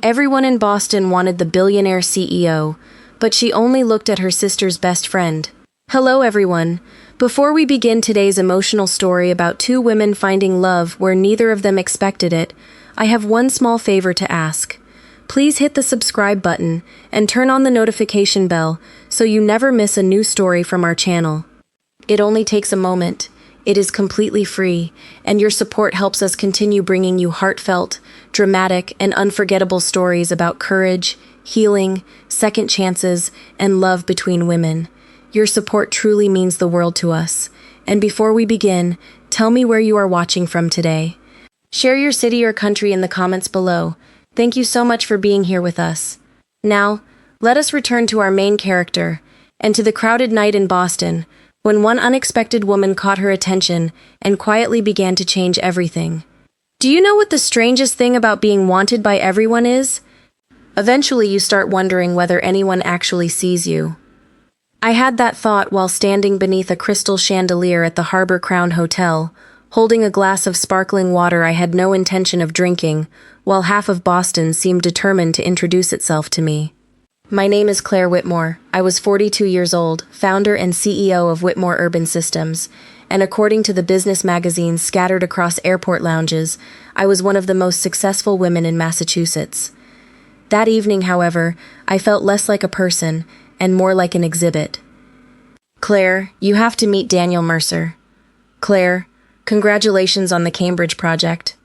Everyone in Boston wanted the billionaire CEO, but she only looked at her sister's best friend. Hello, everyone. Before we begin today's emotional story about two women finding love where neither of them expected it, I have one small favor to ask. Please hit the subscribe button and turn on the notification bell so you never miss a new story from our channel. It only takes a moment. It is completely free, and your support helps us continue bringing you heartfelt, dramatic, and unforgettable stories about courage, healing, second chances, and love between women. Your support truly means the world to us. And before we begin, tell me where you are watching from today. Share your city or country in the comments below. Thank you so much for being here with us. Now, let us return to our main character, and to the crowded night in Boston, when one unexpected woman caught her attention and quietly began to change everything. Do you know what the strangest thing about being wanted by everyone is? Eventually you start wondering whether anyone actually sees you. I had that thought while standing beneath a crystal chandelier at the Harbor Crown Hotel, holding a glass of sparkling water I had no intention of drinking, while half of Boston seemed determined to introduce itself to me. My name is Claire Whitmore. I was 42 years old, founder and CEO of Whitmore Urban Systems, and according to the business magazines scattered across airport lounges, I was one of the most successful women in Massachusetts. That evening, however, I felt less like a person and more like an exhibit. Claire, you have to meet Daniel Mercer. Claire, congratulations on the Cambridge project.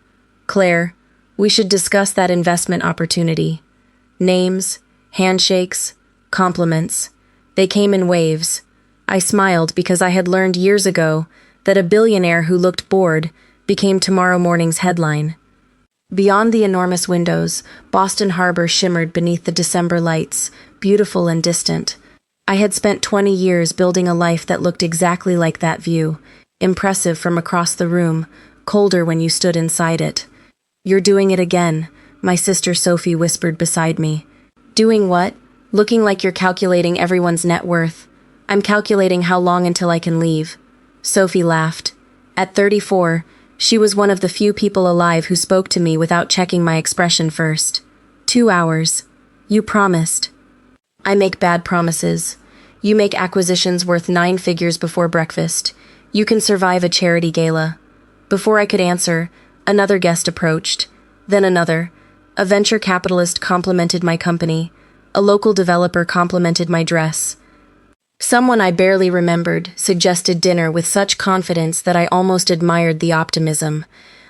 Claire, we should discuss that investment opportunity. Names, handshakes, compliments. They came in waves. I smiled because I had learned years ago that a billionaire who looked bored became tomorrow morning's headline. Beyond the enormous windows, Boston Harbor shimmered beneath the December lights, beautiful and distant. I had spent 20 years building a life that looked exactly like that view, impressive from across the room, colder when you stood inside it. "You're doing it again," my sister Sophie whispered beside me. "Doing what? Looking like you're calculating everyone's net worth. I'm calculating how long until I can leave." Sophie laughed. At 34, she was one of the few people alive who spoke to me without checking my expression first. 2 hours. You promised. I make bad promises. You make acquisitions worth 9 figures before breakfast. You can survive a charity gala. Before I could answer, another guest approached. Then another. A venture capitalist complimented my company. A local developer complimented my dress. Someone I barely remembered suggested dinner with such confidence that I almost admired the optimism.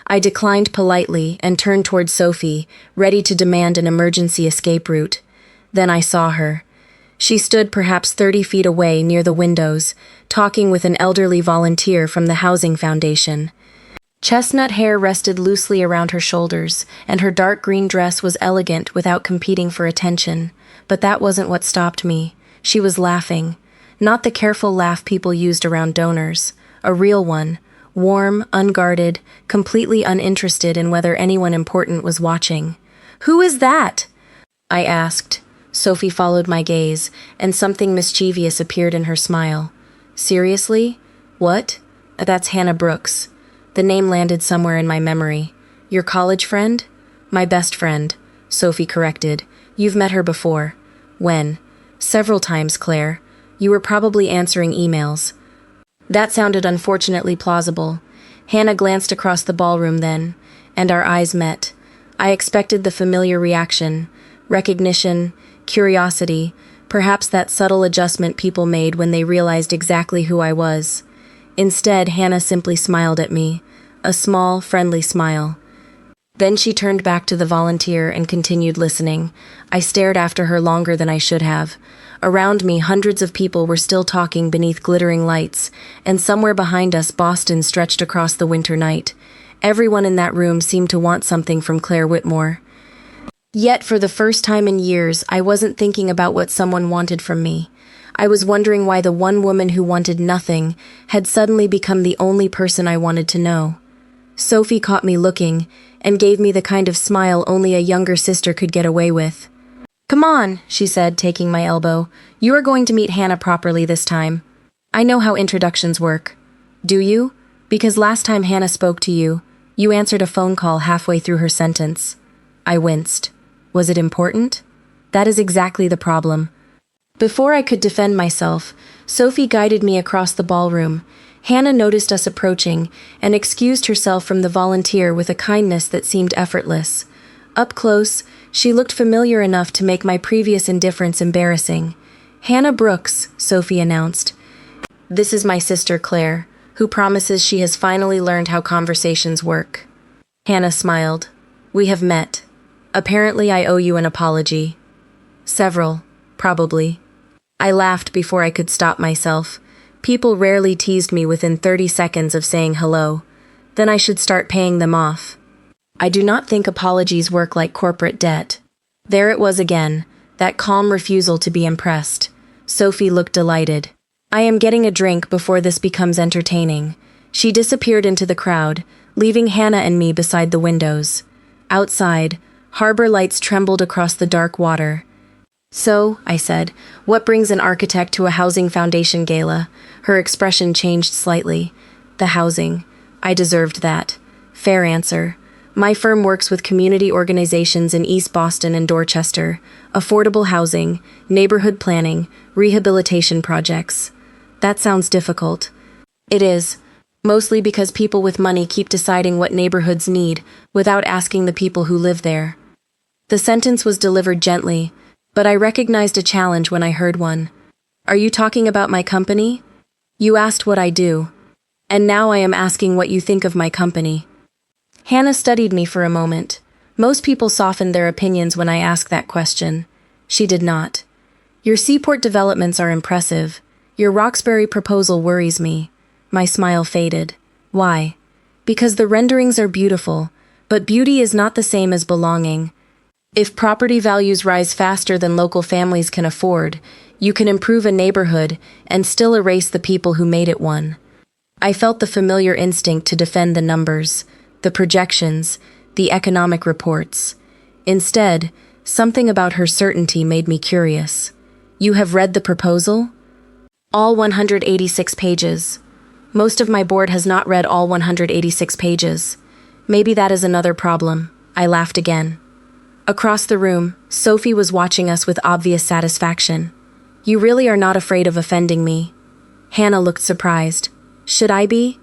I declined politely and turned toward Sophie, ready to demand an emergency escape route. Then I saw her. She stood perhaps 30 feet away near the windows, talking with an elderly volunteer from the Housing Foundation. Chestnut hair rested loosely around her shoulders, and her dark green dress was elegant without competing for attention. But that wasn't what stopped me. She was laughing. Not the careful laugh people used around donors. A real one. Warm, unguarded, completely uninterested in whether anyone important was watching. "Who is that?" I asked. Sophie followed my gaze, and something mischievous appeared in her smile. "Seriously? What?" "That's Hannah Brooks." The name landed somewhere in my memory. "Your college friend?" "My best friend," Sophie corrected. "You've met her before." "When?" "Several times, Claire. You were probably answering emails." That sounded unfortunately plausible. Hannah glanced across the ballroom then, and our eyes met. I expected the familiar reaction. Recognition, curiosity, perhaps that subtle adjustment people made when they realized exactly who I was. Instead, Hannah simply smiled at me, a small, friendly smile. Then she turned back to the volunteer and continued listening. I stared after her longer than I should have. Around me, hundreds of people were still talking beneath glittering lights, and somewhere behind us, Boston stretched across the winter night. Everyone in that room seemed to want something from Claire Whitmore. Yet, for the first time in years, I wasn't thinking about what someone wanted from me. I was wondering why the one woman who wanted nothing had suddenly become the only person I wanted to know. Sophie caught me looking and gave me the kind of smile only a younger sister could get away with. "Come on," she said, taking my elbow. "You are going to meet Hannah properly this time. I know how introductions work." "Do you? Because last time Hannah spoke to you, you answered a phone call halfway through her sentence." I winced. Was it important? That is exactly the problem. Before I could defend myself, Sophie guided me across the ballroom. Hannah noticed us approaching and excused herself from the volunteer with a kindness that seemed effortless. Up close, she looked familiar enough to make my previous indifference embarrassing. "Hannah Brooks," Sophie announced. "This is my sister Claire, who promises she has finally learned how conversations work." Hannah smiled. "We have met. Apparently I owe you an apology." "Several, probably." I laughed before I could stop myself. People rarely teased me within 30 seconds of saying hello. Then I should start paying them off. I do not think apologies work like corporate debt. There it was again, that calm refusal to be impressed. Sophie looked delighted. "I am getting a drink before this becomes entertaining." She disappeared into the crowd, leaving Hannah and me beside the windows. Outside, harbor lights trembled across the dark water. "So," I said, "what brings an architect to a housing foundation gala?" Her expression changed slightly. "The housing. I deserved that." "Fair answer. My firm works with community organizations in East Boston and Dorchester. Affordable housing, neighborhood planning, rehabilitation projects." "That sounds difficult." "It is. Mostly because people with money keep deciding what neighborhoods need without asking the people who live there." The sentence was delivered gently, but I recognized a challenge when I heard one. "Are you talking about my company? You asked what I do. And now I am asking what you think of my company." Hannah studied me for a moment. Most people softened their opinions when I asked that question. She did not. "Your seaport developments are impressive. Your Roxbury proposal worries me." My smile faded. "Why?" "Because the renderings are beautiful, but beauty is not the same as belonging. If property values rise faster than local families can afford, you can improve a neighborhood and still erase the people who made it one." I felt the familiar instinct to defend the numbers, the projections, the economic reports. Instead, something about her certainty made me curious. "You have read the proposal?" "All 186 pages. Most of my board has not read all 186 pages. Maybe that is another problem." I laughed again. Across the room, Sophie was watching us with obvious satisfaction. "You really are not afraid of offending me?" Hannah looked surprised. "Should I be?"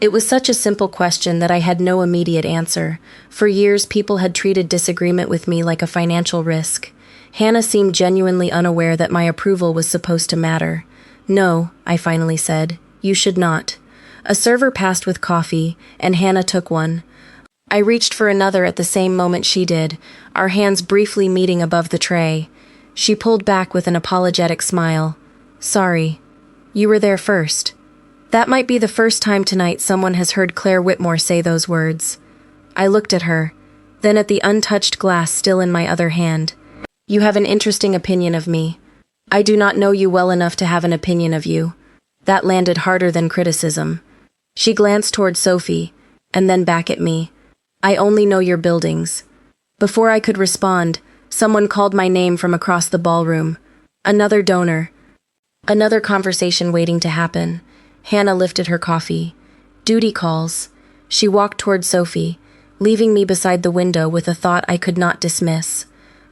It was such a simple question that I had no immediate answer. For years, people had treated disagreement with me like a financial risk. Hannah seemed genuinely unaware that my approval was supposed to matter. "No," I finally said, "you should not." A server passed with coffee, and Hannah took one. I reached for another at the same moment she did, our hands briefly meeting above the tray. She pulled back with an apologetic smile. "Sorry. You were there first." That might be the first time tonight someone has heard Claire Whitmore say those words. I looked at her, then at the untouched glass still in my other hand. "You have an interesting opinion of me. I do not know you well enough to have an opinion of you." That landed harder than criticism. She glanced toward Sophie, and then back at me. "I only know your buildings." Before I could respond, someone called my name from across the ballroom. Another donor. Another conversation waiting to happen. Hannah lifted her coffee. "Duty calls." She walked toward Sophie, leaving me beside the window with a thought I could not dismiss.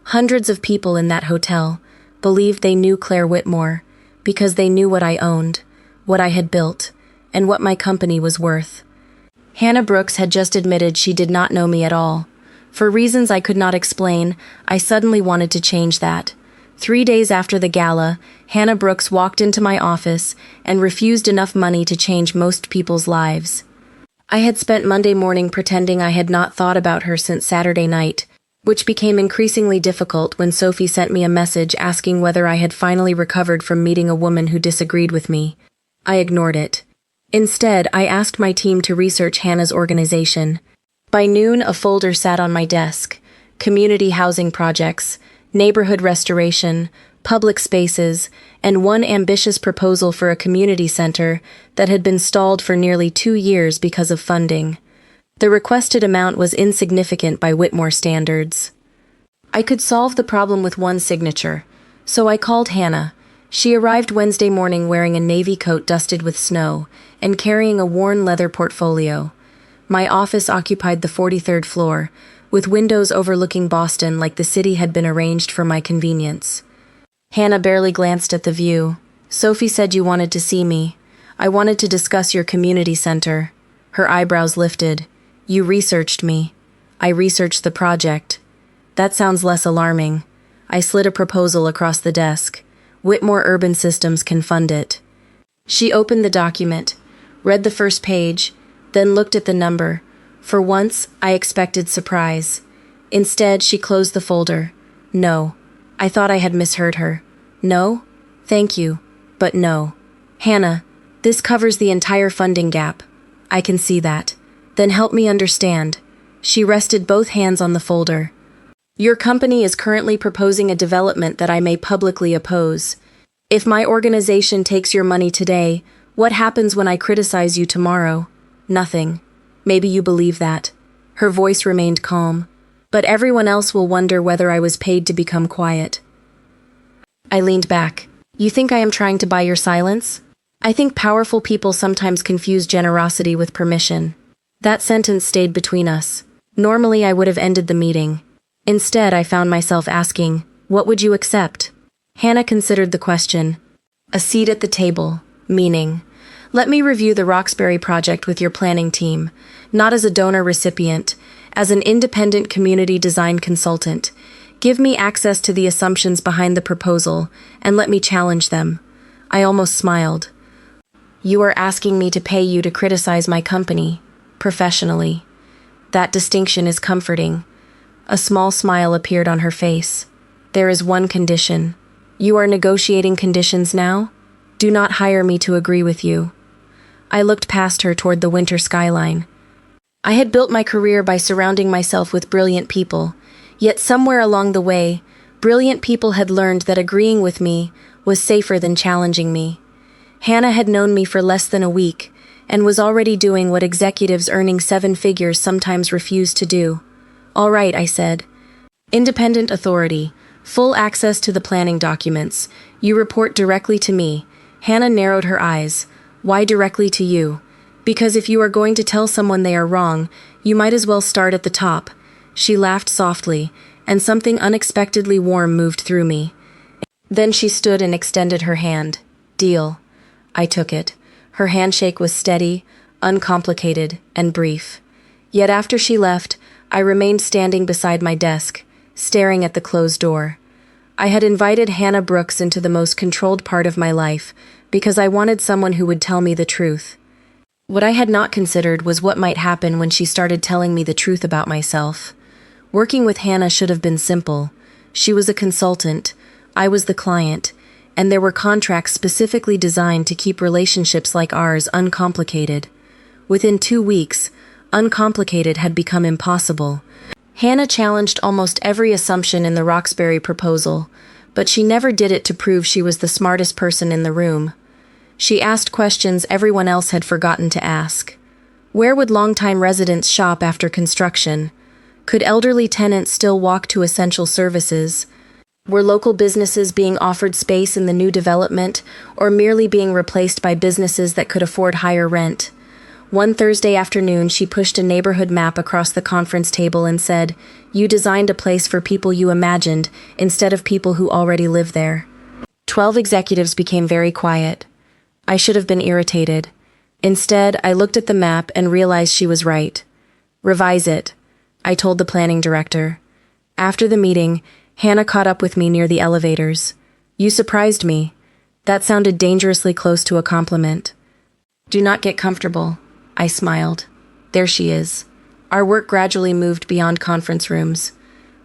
Hundreds of people in that hotel believed they knew Claire Whitmore because they knew what I owned, what I had built, and what my company was worth. Hannah Brooks had just admitted she did not know me at all. For reasons I could not explain, I suddenly wanted to change that. 3 days after the gala, Hannah Brooks walked into my office and refused enough money to change most people's lives. I had spent Monday morning pretending I had not thought about her since Saturday night, which became increasingly difficult when Sophie sent me a message asking whether I had finally recovered from meeting a woman who disagreed with me. I ignored it. Instead, I asked my team to research Hannah's organization. By noon, a folder sat on my desk. Community housing projects, neighborhood restoration, public spaces, and one ambitious proposal for a community center that had been stalled for nearly 2 years because of funding. The requested amount was insignificant by Whitmore standards. I could solve the problem with one signature, so I called Hannah. She arrived Wednesday morning wearing a navy coat dusted with snow and carrying a worn leather portfolio. My office occupied the 43rd floor, with windows overlooking Boston like the city had been arranged for my convenience. Hannah barely glanced at the view. Sophie said you wanted to see me. I wanted to discuss your community center. Her eyebrows lifted. You researched me. I researched the project. That sounds less alarming. I slid a proposal across the desk. Whitmore Urban Systems can fund it. She opened the document, read the first page, then looked at the number. For once, I expected surprise. Instead, she closed the folder. No. I thought I had misheard her. No? Thank you. But no. Hannah, this covers the entire funding gap. I can see that. Then help me understand. She rested both hands on the folder. Your company is currently proposing a development that I may publicly oppose. If my organization takes your money today, what happens when I criticize you tomorrow? Nothing. Maybe you believe that. Her voice remained calm. But everyone else will wonder whether I was paid to become quiet. I leaned back. You think I am trying to buy your silence? I think powerful people sometimes confuse generosity with permission. That sentence stayed between us. Normally I would have ended the meeting. Instead, I found myself asking, what would you accept? Hannah considered the question. A seat at the table, meaning, let me review the Roxbury project with your planning team, not as a donor recipient, as an independent community design consultant. Give me access to the assumptions behind the proposal, and let me challenge them. I almost smiled. You are asking me to pay you to criticize my company, professionally. That distinction is comforting. A small smile appeared on her face. There is one condition. You are negotiating conditions now? Do not hire me to agree with you. I looked past her toward the winter skyline. I had built my career by surrounding myself with brilliant people, yet somewhere along the way, brilliant people had learned that agreeing with me was safer than challenging me. Hannah had known me for less than a week, and was already doing what executives earning 7 figures sometimes refuse to do. All right, I said. Independent authority. Full access to the planning documents. You report directly to me. Hannah narrowed her eyes. Why directly to you? Because if you are going to tell someone they are wrong, you might as well start at the top. She laughed softly, and something unexpectedly warm moved through me. Then she stood and extended her hand. Deal. I took it. Her handshake was steady, uncomplicated, and brief. Yet after she left, I remained standing beside my desk, staring at the closed door. I had invited Hannah Brooks into the most controlled part of my life because I wanted someone who would tell me the truth. What I had not considered was what might happen when she started telling me the truth about myself. Working with Hannah should have been simple. She was a consultant, I was the client, and there were contracts specifically designed to keep relationships like ours uncomplicated. Within 2 weeks, uncomplicated had become impossible. Hannah challenged almost every assumption in the Roxbury proposal, but she never did it to prove she was the smartest person in the room. She asked questions everyone else had forgotten to ask. Where would longtime residents shop after construction? Could elderly tenants still walk to essential services? Were local businesses being offered space in the new development, or merely being replaced by businesses that could afford higher rent? One Thursday afternoon, she pushed a neighborhood map across the conference table and said, "You designed a place for people you imagined, instead of people who already live there." 12 executives became very quiet. I should have been irritated. Instead, I looked at the map and realized she was right. Revise it, I told the planning director. After the meeting, Hannah caught up with me near the elevators. You surprised me. That sounded dangerously close to a compliment. Do not get comfortable, I smiled. There she is. Our work gradually moved beyond conference rooms.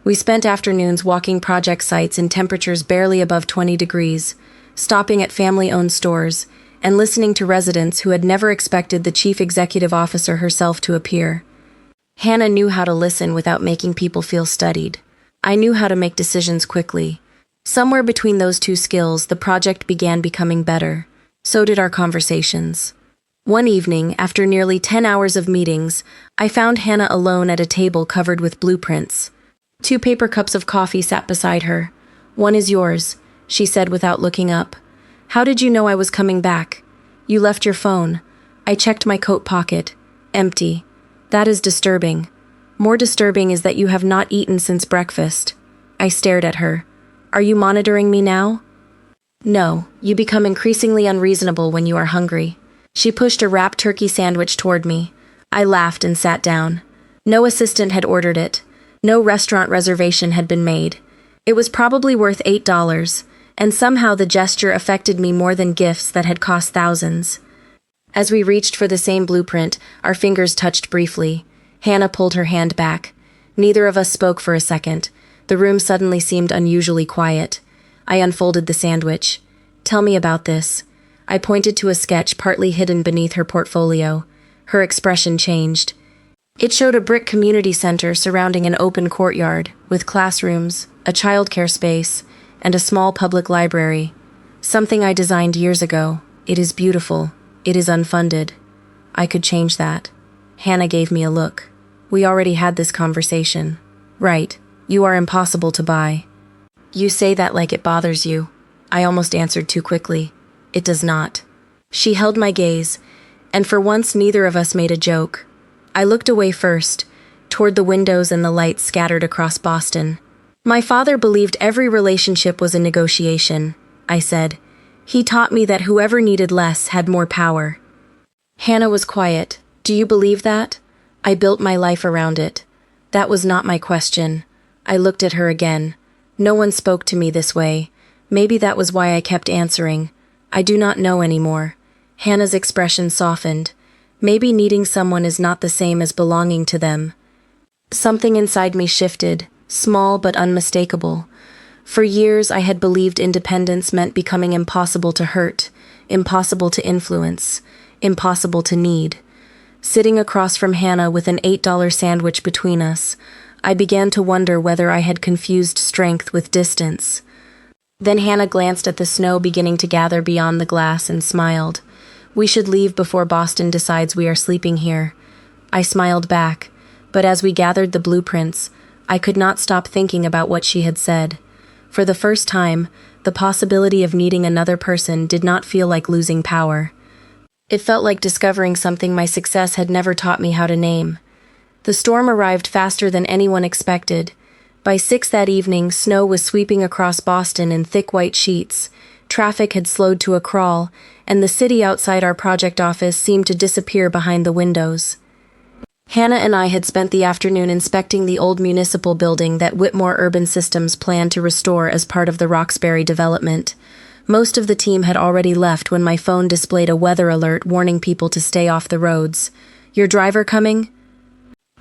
We spent afternoons walking project sites in temperatures barely above 20 degrees, stopping at family-owned stores, and listening to residents who had never expected the chief executive officer herself to appear. Hannah knew how to listen without making people feel studied. I knew how to make decisions quickly. Somewhere between those two skills, the project began becoming better. So did our conversations. One evening, after nearly 10 hours of meetings, I found Hannah alone at a table covered with blueprints. 2 paper cups of coffee sat beside her. "One is yours," she said without looking up. "How did you know I was coming back?" "You left your phone." I checked my coat pocket. Empty. "That is disturbing." More disturbing is that you have not eaten since breakfast. I stared at her. Are you monitoring me now? No, you become increasingly unreasonable when you are hungry. She pushed a wrapped turkey sandwich toward me. I laughed and sat down. No assistant had ordered it. No restaurant reservation had been made. It was probably worth $8, and somehow the gesture affected me more than gifts that had cost thousands. As we reached for the same blueprint, our fingers touched briefly. Hannah pulled her hand back. Neither of us spoke for a second. The room suddenly seemed unusually quiet. I unfolded the sandwich. Tell me about this. I pointed to a sketch partly hidden beneath her portfolio. Her expression changed. It showed a brick community center surrounding an open courtyard, with classrooms, a childcare space, and a small public library. Something I designed years ago. It is beautiful. It is unfunded. I could change that. Hannah gave me a look. We already had this conversation. Right. You are impossible to buy. You say that like it bothers you. I almost answered too quickly. It does not. She held my gaze, and for once neither of us made a joke. I looked away first, toward the windows and the lights scattered across Boston. My father believed every relationship was a negotiation, I said. He taught me that whoever needed less had more power. Hannah was quiet. Do you believe that? I built my life around it. That was not my question. I looked at her again. No one spoke to me this way. Maybe that was why I kept answering. I do not know anymore. Hannah's expression softened. Maybe needing someone is not the same as belonging to them. Something inside me shifted, small but unmistakable. For years I had believed independence meant becoming impossible to hurt, impossible to influence, impossible to need. Sitting across from Hannah with an $8 sandwich between us, I began to wonder whether I had confused strength with distance. Then Hannah glanced at the snow beginning to gather beyond the glass and smiled. We should leave before Boston decides we are sleeping here. I smiled back, but as we gathered the blueprints, I could not stop thinking about what she had said. For the first time, the possibility of needing another person did not feel like losing power. It felt like discovering something my success had never taught me how to name. The storm arrived faster than anyone expected. By 6 that evening, snow was sweeping across Boston in thick white sheets. Traffic had slowed to a crawl, and the city outside our project office seemed to disappear behind the windows. Hannah and I had spent the afternoon inspecting the old municipal building that Whitmore Urban Systems planned to restore as part of the Roxbury development. Most of the team had already left when my phone displayed a weather alert warning people to stay off the roads. Your driver coming?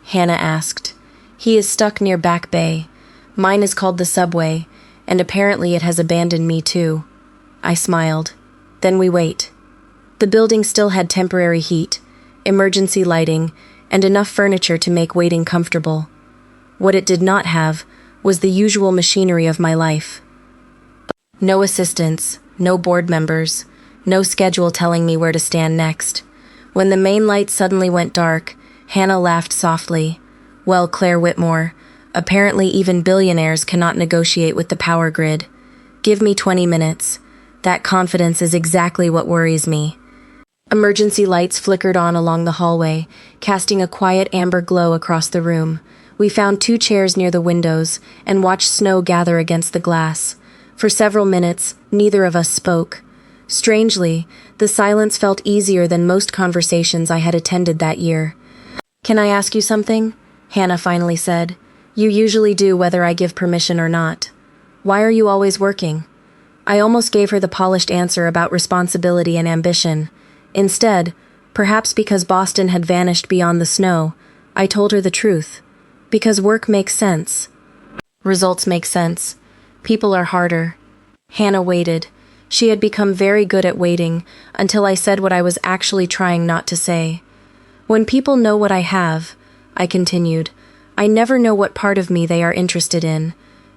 Hannah asked. He is stuck near Back Bay. Mine is called the subway, and apparently it has abandoned me too. I smiled. Then we wait. The building still had temporary heat, emergency lighting, and enough furniture to make waiting comfortable. What it did not have was the usual machinery of my life. No assistants, no board members, no schedule telling me where to stand next. When the main light suddenly went dark, Hannah laughed softly. Well, Claire Whitmore, apparently even billionaires cannot negotiate with the power grid. Give me 20 minutes. That confidence is exactly what worries me. Emergency lights flickered on along the hallway, casting a quiet amber glow across the room. We found 2 chairs near the windows and watched snow gather against the glass. For several minutes, neither of us spoke. Strangely, the silence felt easier than most conversations I had attended that year. Can I ask you something? Hannah finally said. You usually do whether I give permission or not. Why are you always working? I almost gave her the polished answer about responsibility and ambition. Instead, perhaps because Boston had vanished beyond the snow, I told her the truth. Because work makes sense. Results make sense. People are harder. Hannah waited. She had become very good at waiting, until I said what I was actually trying not to say. When people know what I have, I continued, I never know what part of me they are interested in.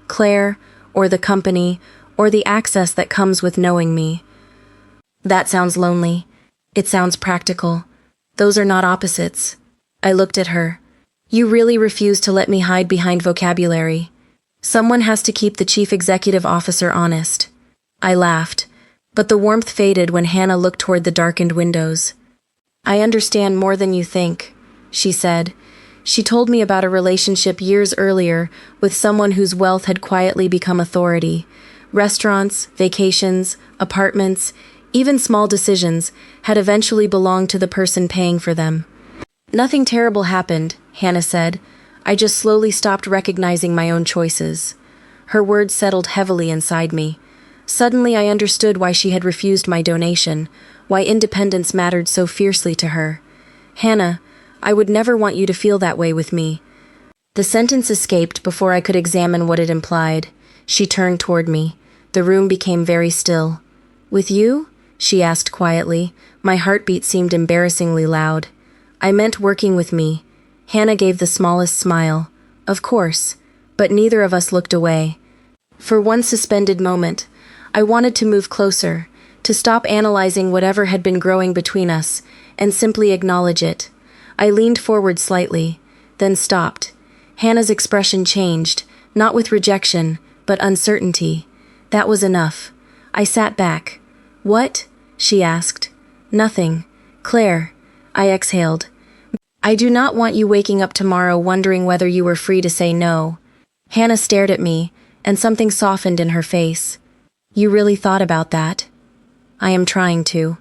Claire, or the company, or the access that comes with knowing me. That sounds lonely. It sounds practical. Those are not opposites. I looked at her. You really refuse to let me hide behind vocabulary. Someone has to keep the chief executive officer honest. I laughed, but the warmth faded when Hannah looked toward the darkened windows. I understand more than you think, she said. She told me about a relationship years earlier with someone whose wealth had quietly become authority. Restaurants, vacations, apartments, even small decisions had eventually belonged to the person paying for them. Nothing terrible happened, Hannah said. I just slowly stopped recognizing my own choices. Her words settled heavily inside me. Suddenly I understood why she had refused my donation, why independence mattered so fiercely to her. Hannah, I would never want you to feel that way with me. The sentence escaped before I could examine what it implied. She turned toward me. The room became very still. With you? She asked quietly. My heartbeat seemed embarrassingly loud. I meant working with me. Hannah gave the smallest smile. Of course. But neither of us looked away. For one suspended moment, I wanted to move closer, to stop analyzing whatever had been growing between us, and simply acknowledge it. I leaned forward slightly, then stopped. Hannah's expression changed, not with rejection, but uncertainty. That was enough. I sat back. What? She asked. Nothing. Claire. I exhaled. I do not want you waking up tomorrow wondering whether you were free to say no. Hannah stared at me, and something softened in her face. You really thought about that? I am trying to.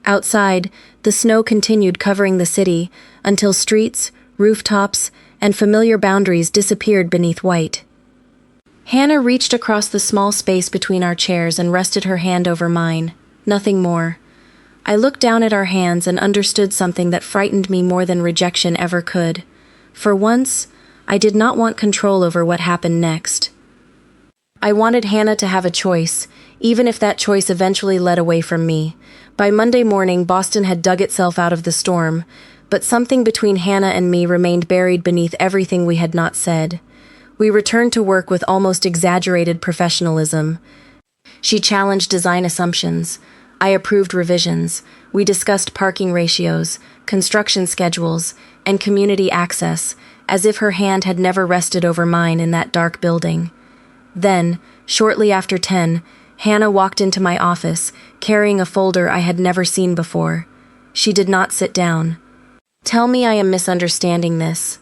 Outside, the snow continued covering the city until streets, rooftops, and familiar boundaries disappeared beneath white. Hannah reached across the small space between our chairs and rested her hand over mine. Nothing more. I looked down at our hands and understood something that frightened me more than rejection ever could. For once, I did not want control over what happened next. I wanted Hannah to have a choice, even if that choice eventually led away from me. By Monday morning, Boston had dug itself out of the storm, but something between Hannah and me remained buried beneath everything we had not said. We returned to work with almost exaggerated professionalism. She challenged design assumptions. I approved revisions. We discussed parking ratios, construction schedules, and community access, as if her hand had never rested over mine in that dark building. Then, shortly after 10, Hannah walked into my office, carrying a folder I had never seen before. She did not sit down. Tell me I am misunderstanding this.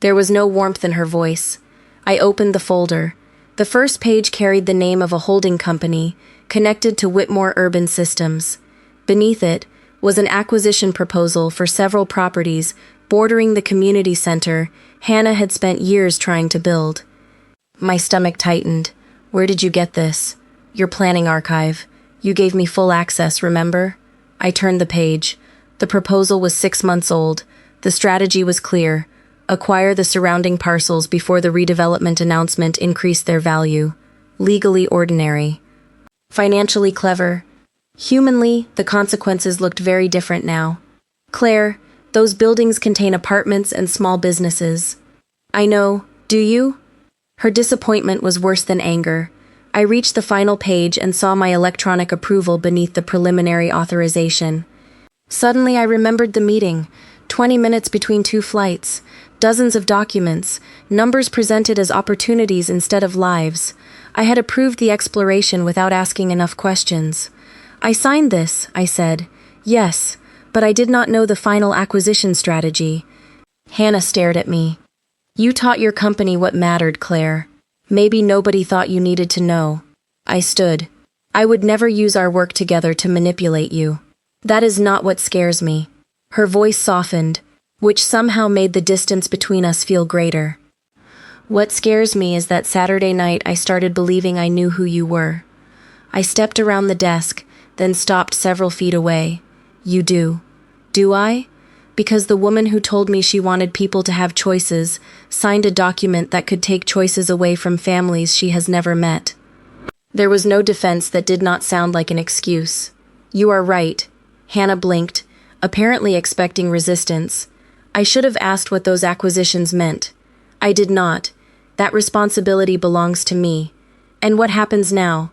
There was no warmth in her voice. I opened the folder. The first page carried the name of a holding company, connected to Whitmore Urban Systems. Beneath it was an acquisition proposal for several properties bordering the community center Hannah had spent years trying to build. My stomach tightened. Where did you get this? Your planning archive. You gave me full access, remember? I turned the page. The proposal was 6 months old. The strategy was clear. Acquire the surrounding parcels before the redevelopment announcement increased their value. Legally ordinary. Financially clever. Humanly, the consequences looked very different now. Claire, those buildings contain apartments and small businesses. I know, do you? Her disappointment was worse than anger. I reached the final page and saw my electronic approval beneath the preliminary authorization. Suddenly I remembered the meeting. 20 minutes between 2 flights. Dozens of documents. Numbers presented as opportunities instead of lives. I had approved the exploration without asking enough questions. I signed this, I said. Yes, but I did not know the final acquisition strategy. Hannah stared at me. You taught your company what mattered, Claire. Maybe nobody thought you needed to know. I stood. I would never use our work together to manipulate you. That is not what scares me. Her voice softened, which somehow made the distance between us feel greater. What scares me is that Saturday night I started believing I knew who you were. I stepped around the desk, then stopped several feet away. You do. Do I? Because the woman who told me she wanted people to have choices signed a document that could take choices away from families she has never met. There was no defense that did not sound like an excuse. You are right. Hannah blinked, apparently expecting resistance. I should have asked what those acquisitions meant. I did not. That responsibility belongs to me. And what happens now?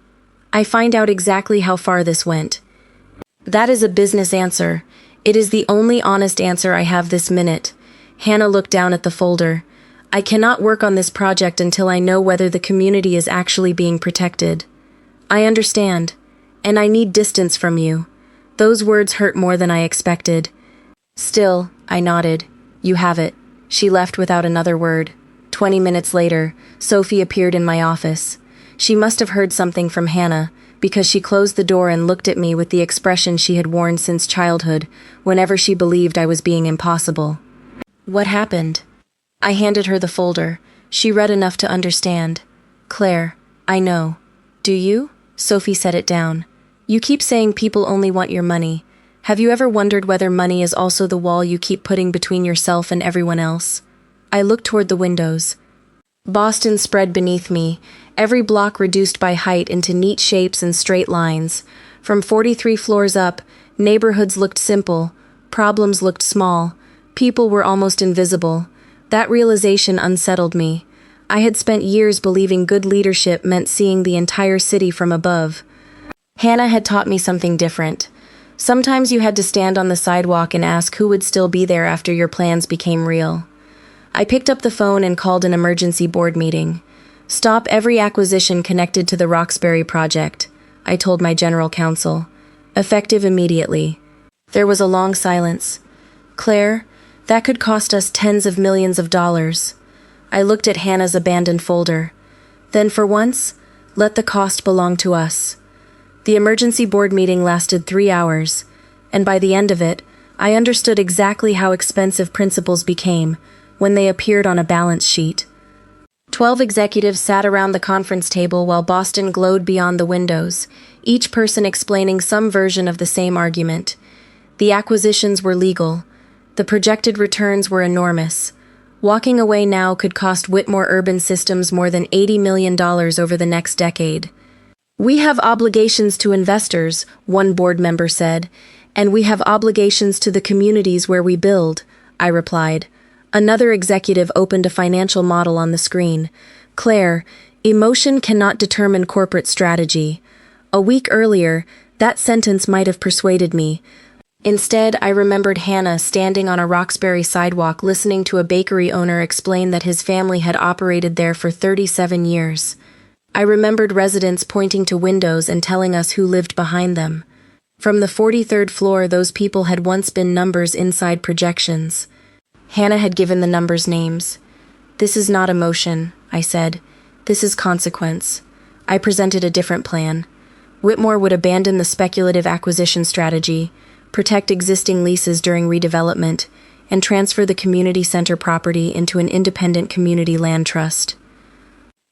I find out exactly how far this went. That is a business answer. It is the only honest answer I have this minute. Hannah looked down at the folder. I cannot work on this project until I know whether the community is actually being protected. I understand. And I need distance from you. Those words hurt more than I expected. Still, I nodded. You have it. She left without another word. 20 minutes later, Sophie appeared in my office. She must have heard something from Hannah, because she closed the door and looked at me with the expression she had worn since childhood, whenever she believed I was being impossible. What happened? I handed her the folder. She read enough to understand. Claire, I know. Do you? Sophie set it down. You keep saying people only want your money. Have you ever wondered whether money is also the wall you keep putting between yourself and everyone else? I looked toward the windows. Boston spread beneath me, every block reduced by height into neat shapes and straight lines. From 43 floors up, neighborhoods looked simple, problems looked small, people were almost invisible. That realization unsettled me. I had spent years believing good leadership meant seeing the entire city from above. Hannah had taught me something different. Sometimes you had to stand on the sidewalk and ask who would still be there after your plans became real. I picked up the phone and called an emergency board meeting. Stop every acquisition connected to the Roxbury project, I told my general counsel. Effective immediately. There was a long silence. Claire, that could cost us tens of millions of dollars. I looked at Hannah's abandoned folder. Then for once, let the cost belong to us. The emergency board meeting lasted 3 hours, and by the end of it, I understood exactly how expensive principals became when they appeared on a balance sheet. 12 executives sat around the conference table while Boston glowed beyond the windows, each person explaining some version of the same argument. The acquisitions were legal. The projected returns were enormous. Walking away now could cost Whitmore Urban Systems more than $80 million over the next decade. We have obligations to investors, one board member said, and we have obligations to the communities where we build, I replied. Another executive opened a financial model on the screen. Claire, emotion cannot determine corporate strategy. A week earlier, that sentence might have persuaded me. Instead, I remembered Hannah standing on a Roxbury sidewalk listening to a bakery owner explain that his family had operated there for 37 years. I remembered residents pointing to windows and telling us who lived behind them. From the 43rd floor, those people had once been numbers inside projections. Hannah had given the numbers names. This is not emotion, I said. This is consequence. I presented a different plan. Whitmore would abandon the speculative acquisition strategy, protect existing leases during redevelopment, and transfer the community center property into an independent community land trust.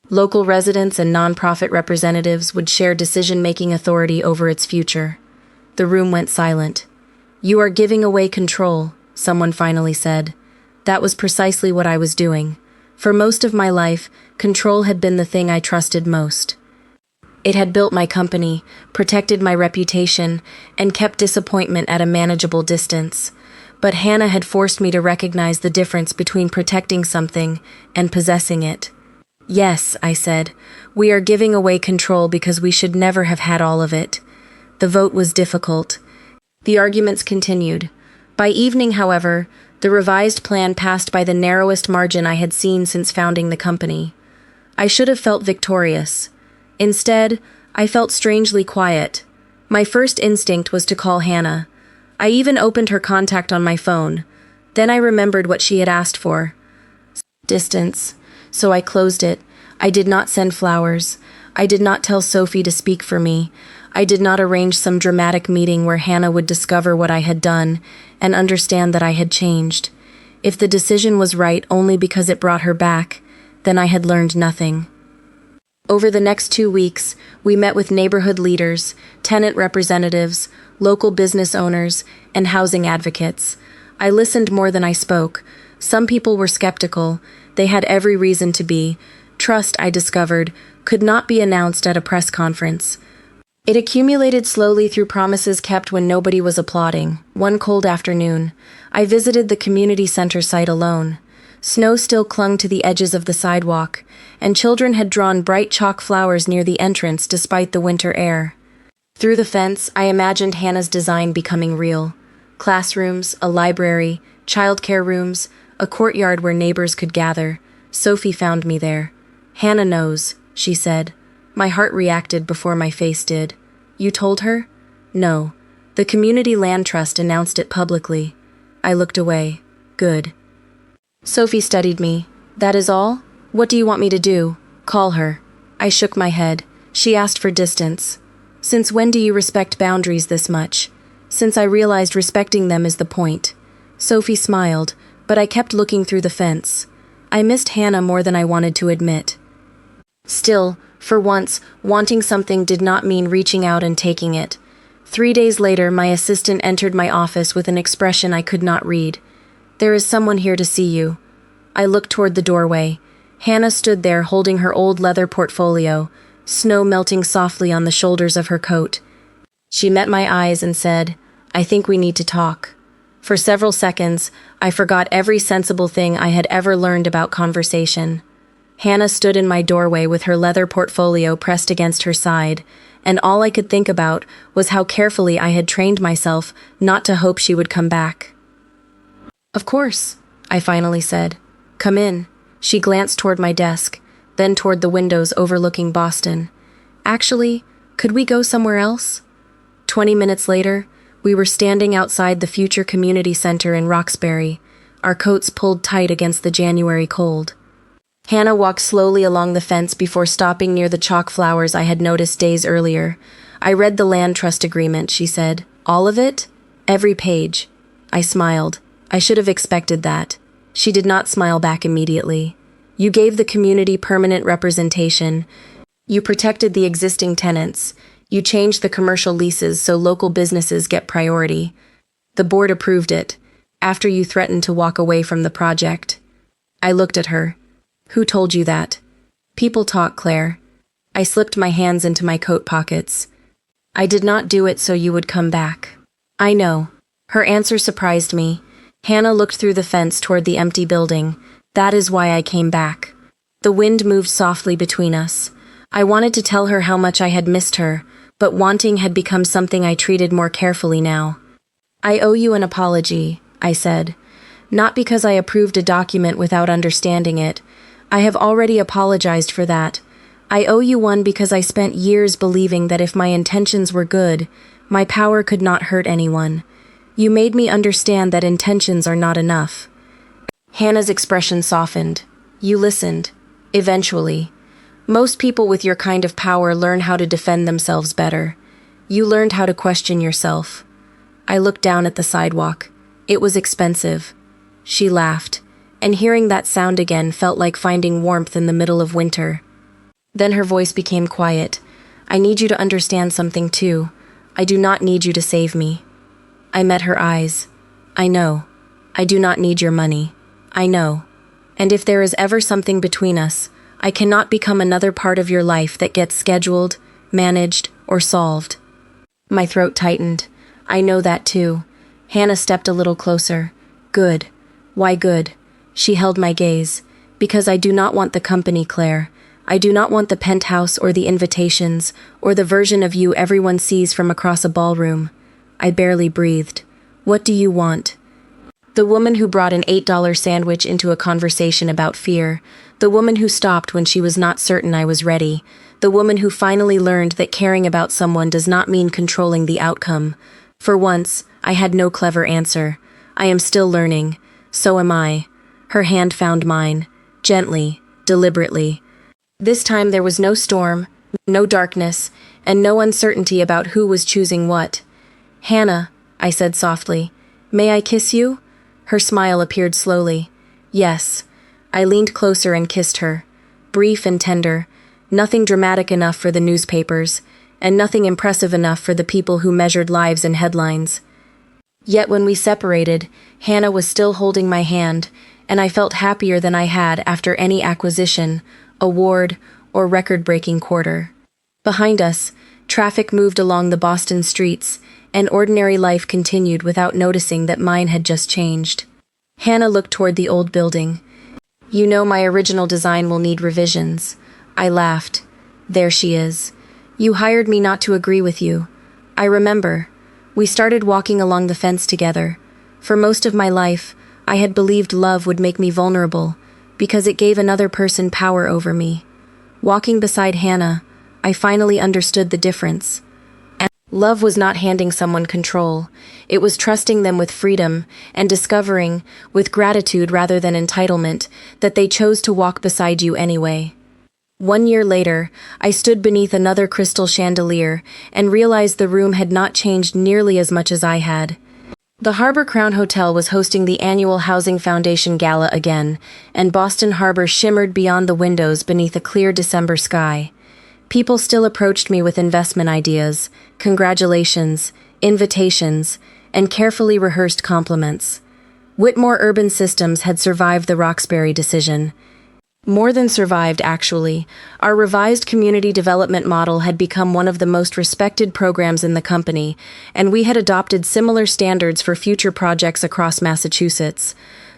Local residents and nonprofit representatives would share decision-making authority over its future. The room went silent. You are giving away control, someone finally said. That was precisely what I was doing. For most of my life, control had been the thing I trusted most. It had built my company, protected my reputation, and kept disappointment at a manageable distance. But Hannah had forced me to recognize the difference between protecting something and possessing it. Yes, I said, we are giving away control because we should never have had all of it. The vote was difficult. The arguments continued. By evening, however, the revised plan passed by the narrowest margin I had seen since founding the company. I should have felt victorious. Instead, I felt strangely quiet. My first instinct was to call Hannah. I even opened her contact on my phone. Then I remembered what she had asked for. Distance. So I closed it. I did not send flowers. I did not tell Sophie to speak for me. I did not arrange some dramatic meeting where Hannah would discover what I had done and understand that I had changed. If the decision was right only because it brought her back, then I had learned nothing. Over the next 2 weeks, we met with neighborhood leaders, tenant representatives, local business owners, and housing advocates. I listened more than I spoke. Some people were skeptical. They had every reason to be. Trust, I discovered, could not be announced at a press conference. It accumulated slowly through promises kept when nobody was applauding. One cold afternoon, I visited the community center site alone. Snow still clung to the edges of the sidewalk, and children had drawn bright chalk flowers near the entrance despite the winter air. Through the fence, I imagined Hannah's design becoming real. Classrooms, a library, childcare rooms, a courtyard where neighbors could gather. Sophie found me there. Hannah knows, she said. My heart reacted before my face did. You told her? No. The Community Land Trust announced it publicly. I looked away. Good. Sophie studied me. That is all? What do you want me to do? Call her. I shook my head. She asked for distance. Since when do you respect boundaries this much? Since I realized respecting them is the point. Sophie smiled, but I kept looking through the fence. I missed Hannah more than I wanted to admit. Still, for once, wanting something did not mean reaching out and taking it. 3 days later, my assistant entered my office with an expression I could not read. There is someone here to see you. I looked toward the doorway. Hannah stood there holding her old leather portfolio, snow melting softly on the shoulders of her coat. She met my eyes and said, "I think we need to talk." For several seconds, I forgot every sensible thing I had ever learned about conversation. Hannah stood in my doorway with her leather portfolio pressed against her side, and all I could think about was how carefully I had trained myself not to hope she would come back. "Of course," I finally said. "Come in." She glanced toward my desk, then toward the windows overlooking Boston. "Actually, could we go somewhere else?" 20 minutes later, we were standing outside the Future Community Center in Roxbury, our coats pulled tight against the January cold. Hannah walked slowly along the fence before stopping near the chalk flowers I had noticed days earlier. "I read the land trust agreement," she said. "All of it? Every page." I smiled. I should have expected that. She did not smile back immediately. "You gave the community permanent representation. You protected the existing tenants. You changed the commercial leases so local businesses get priority. The board approved it, after you threatened to walk away from the project." I looked at her. "Who told you that?" "People talk, Claire." I slipped my hands into my coat pockets. "I did not do it so you would come back." "I know." Her answer surprised me. Hannah looked through the fence toward the empty building. "That is why I came back." The wind moved softly between us. I wanted to tell her how much I had missed her, but wanting had become something I treated more carefully now. "I owe you an apology," I said. "Not because I approved a document without understanding it. I have already apologized for that. I owe you one because I spent years believing that if my intentions were good, my power could not hurt anyone. You made me understand that intentions are not enough." Hannah's expression softened. "You listened. Eventually. Most people with your kind of power learn how to defend themselves better. You learned how to question yourself." I looked down at the sidewalk. It was expensive. She laughed, and hearing that sound again felt like finding warmth in the middle of winter. Then her voice became quiet. "I need you to understand something too. I do not need you to save me." I met her eyes. "I know. I do not need your money. I know. And if there is ever something between us, I cannot become another part of your life that gets scheduled, managed, or solved." My throat tightened. "I know that too." Hannah stepped a little closer. "Good. Why good?" She held my gaze. "Because I do not want the company, Claire. I do not want the penthouse or the invitations, or the version of you everyone sees from across a ballroom." I barely breathed. "What do you want?" The woman who brought an $8 sandwich into a conversation about fear. The woman who stopped when she was not certain I was ready. The woman who finally learned that caring about someone does not mean controlling the outcome. For once, I had no clever answer. I am still learning. So am I. Her hand found mine. Gently, deliberately. This time there was no storm, no darkness, and no uncertainty about who was choosing what. "Hannah," I said softly, "may I kiss you?" Her smile appeared slowly. "Yes." I leaned closer and kissed her. Brief and tender. Nothing dramatic enough for the newspapers, and nothing impressive enough for the people who measured lives in headlines. Yet when we separated, Hannah was still holding my hand, and I felt happier than I had after any acquisition, award, or record-breaking quarter. Behind us, traffic moved along the Boston streets, and ordinary life continued without noticing that mine had just changed. Hannah looked toward the old building. "You know my original design will need revisions." I laughed. "There she is. You hired me not to agree with you. I remember. We started walking along the fence together. For most of my life, I had believed love would make me vulnerable, because it gave another person power over me. Walking beside Hannah, I finally understood the difference. And Love was not handing someone control. It was trusting them with freedom and discovering, with gratitude rather than entitlement, that they chose to walk beside you anyway. 1 year later, I stood beneath another crystal chandelier and realized the room had not changed nearly as much as I had. The Harbor Crown Hotel was hosting the annual Housing Foundation Gala again, and Boston Harbor shimmered beyond the windows beneath a clear December sky. People still approached me with investment ideas, congratulations, invitations, and carefully rehearsed compliments. Whitmore Urban Systems had survived the Roxbury decision. More than survived, actually. Our revised community development model had become one of the most respected programs in the company, and we had adopted similar standards for future projects across Massachusetts.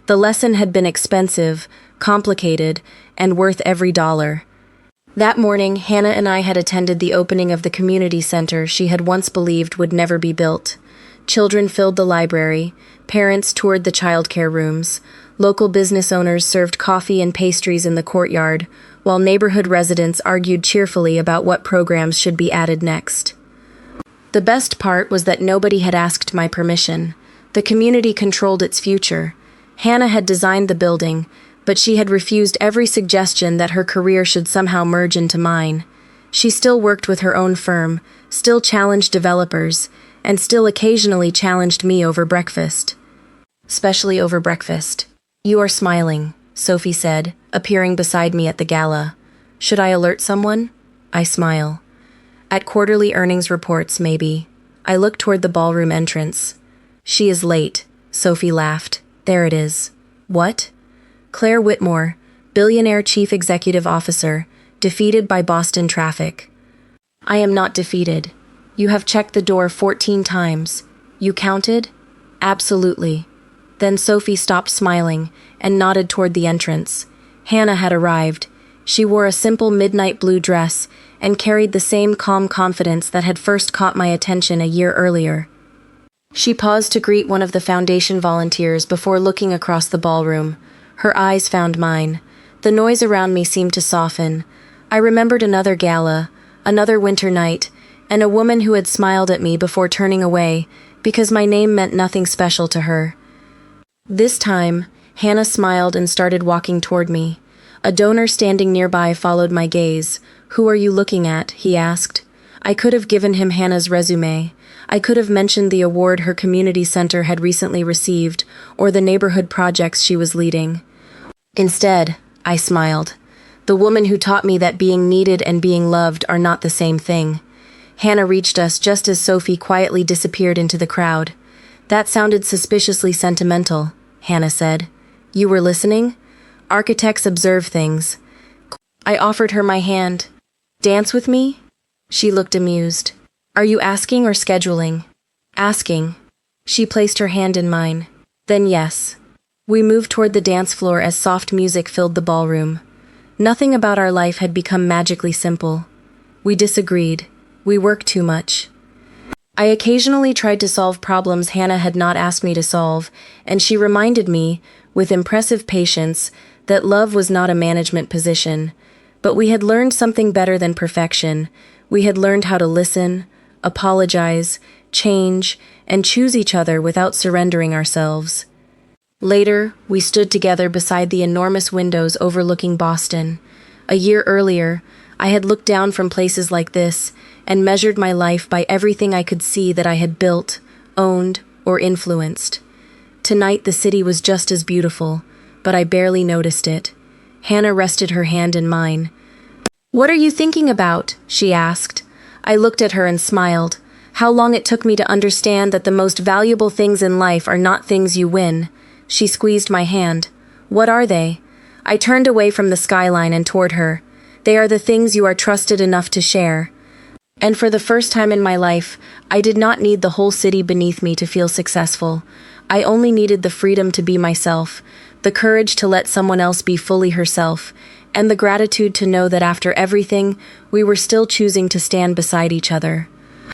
The lesson had been expensive, complicated, and worth every dollar. That morning, Hannah and I had attended the opening of the community center she had once believed would never be built. Children filled the library, parents toured the childcare rooms, local business owners served coffee and pastries in the courtyard, while neighborhood residents argued cheerfully about what programs should be added next. The best part was that nobody had asked my permission. The community controlled its future. Hannah had designed the building, but she had refused every suggestion that her career should somehow merge into mine. She still worked with her own firm, still challenged developers, and still occasionally challenged me over breakfast. Especially over breakfast. "You are smiling," Sophie said, appearing beside me at the gala. "Should I alert someone?" I smile. "At quarterly earnings reports, maybe." I look toward the ballroom entrance. "She is late," Sophie laughed. "There it is." "What?" "Claire Whitmore, Billionaire Chief Executive Officer, defeated by Boston traffic." "I am not defeated. You have checked the door 14 times. You counted?" "Absolutely." Then Sophie stopped smiling and nodded toward the entrance. Hannah had arrived. She wore a simple midnight blue dress and carried the same calm confidence that had first caught my attention a year earlier. She paused to greet one of the foundation volunteers before looking across the ballroom. Her eyes found mine. The noise around me seemed to soften. I remembered another gala, another winter night, and a woman who had smiled at me before turning away because my name meant nothing special to her. This time, Hannah smiled and started walking toward me. A donor standing nearby followed my gaze. "Who are you looking at?" he asked. I could have given him Hannah's resume. I could have mentioned the award her community center had recently received, or the neighborhood projects she was leading. Instead, I smiled. The woman who taught me that being needed and being loved are not the same thing. Hannah reached us just as Sophie quietly disappeared into the crowd. "That sounded suspiciously sentimental," Hannah said. "You were listening? Architects observe things." I offered her my hand. "Dance with me?" She looked amused. "Are you asking or scheduling?" "Asking." She placed her hand in mine. "Then yes." We moved toward the dance floor as soft music filled the ballroom. Nothing about our life had become magically simple. We disagreed. We worked too much. I occasionally tried to solve problems Hannah had not asked me to solve, and she reminded me, with impressive patience, that love was not a management position. But we had learned something better than perfection. We had learned how to listen, apologize, change, and choose each other without surrendering ourselves. Later, we stood together beside the enormous windows overlooking Boston. A year earlier, I had looked down from places like this and measured my life by everything I could see that I had built, owned, or influenced. Tonight the city was just as beautiful, but I barely noticed it. Hannah rested her hand in mine. "What are you thinking about?" she asked. I looked at her and smiled. How long it took me to understand that the most valuable things in life are not things you win. She squeezed my hand. "What are they?" I turned away from the skyline and toward her. "They are the things you are trusted enough to share." And for the first time in my life, I did not need the whole city beneath me to feel successful. I only needed the freedom to be myself, the courage to let someone else be fully herself, and the gratitude to know that after everything, we were still choosing to stand beside each other.